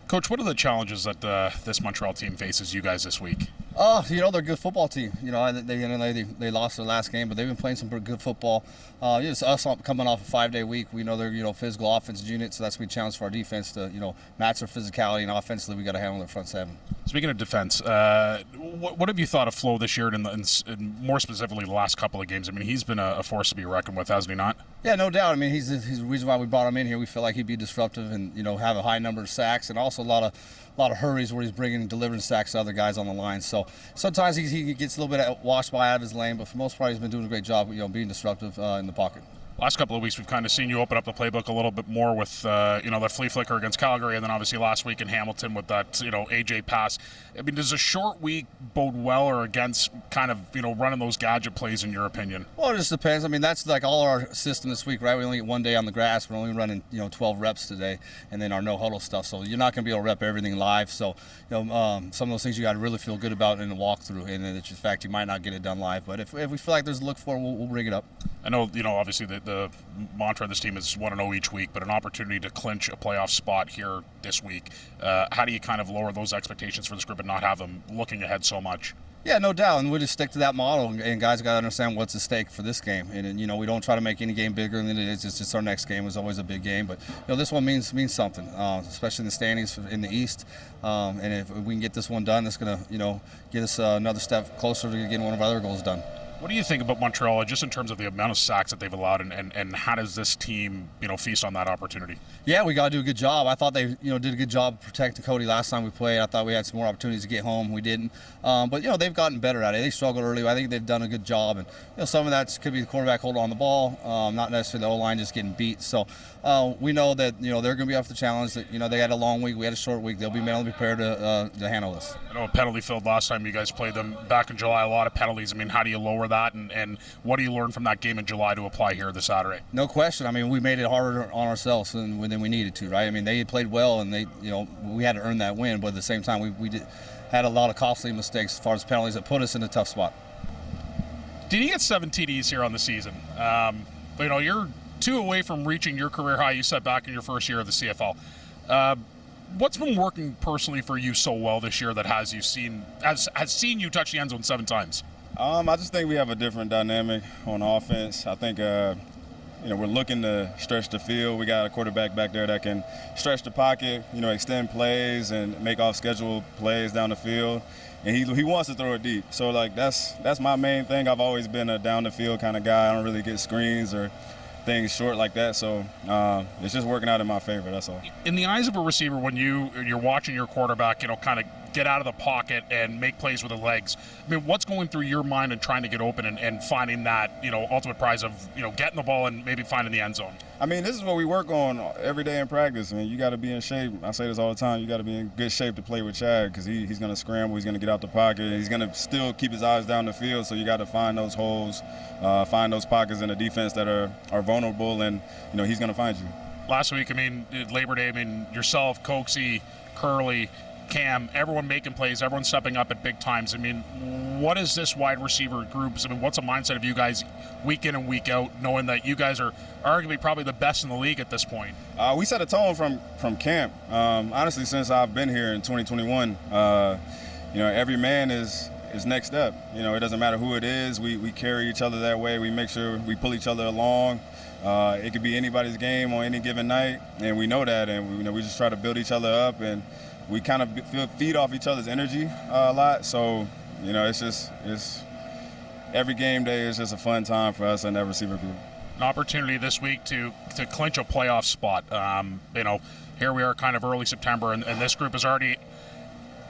Coach, what are the challenges that this Montreal team faces you guys this week? They're a good football team. They lost their last game, but they've been playing some pretty good football. It's us coming off a 5-day week. We know they're physical offensive unit, so that's gonna be a challenge for our defense to match their physicality, and offensively we got to handle their front seven. Speaking of defense, what have you thought of Flo this year, and more specifically the last couple of games? I mean, he's been a force to be reckoned with, hasn't he not? Yeah, no doubt. I mean, he's the reason why we brought him in here. We feel like he'd be disruptive and have a high number of sacks, and also a lot of hurries where he's bringing and delivering sacks to other guys on the line. So sometimes he gets a little bit washed by out of his lane, but for the most part he's been doing a great job, being disruptive in the pocket. Last couple of weeks, we've kind of seen you open up the playbook a little bit more with, that flea flicker against Calgary, and then obviously last week in Hamilton with that, AJ pass. I mean, does a short week bode well or against kind of, running those gadget plays in your opinion? Well, it just depends. I mean, that's like all our system this week, right? We only get 1 day on the grass. We're only running, 12 reps today, and then our no-huddle stuff. So you're not going to be able to rep everything live. So, some of those things you got to really feel good about in the walkthrough, and in fact, you might not get it done live. But if we feel like there's a look for it, we'll bring it up. I know, obviously the mantra of this team is 1-0 each week, but an opportunity to clinch a playoff spot here this week. How do you kind of lower those expectations for this group and not have them looking ahead so much? Yeah, no doubt, and we just stick to that model, and guys got to understand what's at stake for this game. And we don't try to make any game bigger than it is. It's just our next game is always a big game, but this one means something, especially in the standings in the East. And if we can get this one done, it's going to get us another step closer to getting one of our other goals done. What do you think about Montreal, just in terms of the amount of sacks that they've allowed, and how does this team, feast on that opportunity? Yeah, we got to do a good job. I thought they, did a good job protecting Cody last time we played. I thought we had some more opportunities to get home. We didn't. But, they've gotten better at it. They struggled early. I think they've done a good job. And, some of that could be the quarterback holding on the ball, not necessarily the O-line just getting beat. So we know that, they're going to be up for the challenge. That, they had a long week. We had a short week. They'll be mentally prepared to handle this. I know penalty filled last time you guys played them back in July, a lot of penalties. I mean, how do you lower that, and what do you learn from that game in July to apply here this Saturday? No question. I mean, we made it harder on ourselves than we needed to, right? I mean, they played well, and we had to earn that win, but at the same time, we had a lot of costly mistakes as far as penalties that put us in a tough spot. Did you get 7 TDs here on the season? You're 2 away from reaching your career high you set back in your first year of the CFL. What's been working personally for you so well this year that has seen you touch the end zone 7 times? I just think we have a different dynamic on offense. I think, we're looking to stretch the field. We got a quarterback back there that can stretch the pocket, extend plays and make off-schedule plays down the field. And he wants to throw it deep. So, that's my main thing. I've always been a down-the-field kind of guy. I don't really get screens or things short like that, so it's just working out in my favor, that's all. In the eyes of a receiver, when you're watching your quarterback, kind of get out of the pocket and make plays with the legs, I mean, what's going through your mind and trying to get open and finding that, ultimate prize of, getting the ball and maybe finding the end zone? I mean, this is what we work on every day in practice. I mean, you got to be in shape. I say this all the time. You got to be in good shape to play with Chad, because he's going to scramble, he's going to get out the pocket, and he's going to still keep his eyes down the field, so you got to find those holes, find those pockets in the defense that are vulnerable, and, he's going to find you. Last week, I mean, Labor Day, I mean, yourself, Coxie, Curley, Cam, everyone making plays, everyone stepping up at big times. I mean, what is this wide receiver group? I mean, what's the mindset of you guys week in and week out, knowing that you guys are arguably probably the best in the league at this point? We set a tone from camp. Honestly, since I've been here in 2021, every man is next up. It doesn't matter who it is. We carry each other that way. We make sure we pull each other along. It could be anybody's game on any given night, and we know that, and we just try to build each other up, and we kind of feed off each other's energy a lot. So, it's every game day is just a fun time for us and that receiver group. An opportunity this week to clinch a playoff spot. Here we are kind of early September, and this group is already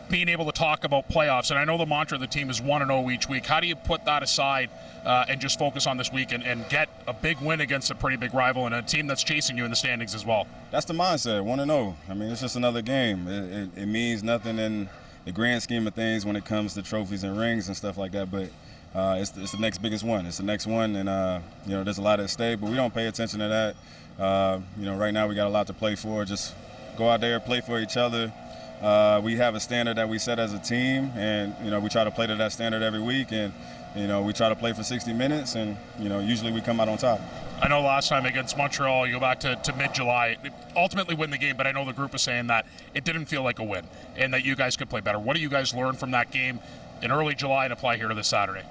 being able to talk about playoffs. And I know the mantra of the team is 1-0 each week. How do you put that aside and just focus on this week and get a big win against a pretty big rival and a team that's chasing you in the standings as well? That's the mindset, 1-0. I mean, it's just another game. It means nothing in the grand scheme of things when it comes to trophies and rings and stuff like that, but it's the next biggest one. It's the next one, and there's a lot at stake, but we don't pay attention to that. Right now we got a lot to play for. Just go out there, play for each other. We have a standard that we set as a team, and we try to play to that standard every week, and you know, we try to play for 60 minutes, and you know, usually we come out on top. I know last time against Montreal, you go back to mid-July, ultimately win the game, but I know the group was saying that it didn't feel like a win and that you guys could play better. What do you guys learn from that game in early July and apply here to this Saturday?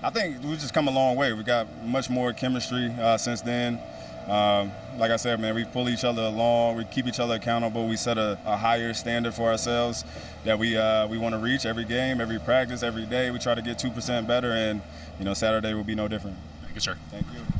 I think we've just come a long way. We got much more chemistry since then. Like I said, man, we pull each other along. We keep each other accountable. We set a higher standard for ourselves that we want to reach every game, every practice, every day. We try to get 2% better, and you know, Saturday will be no different. Thank you, sir. Thank you.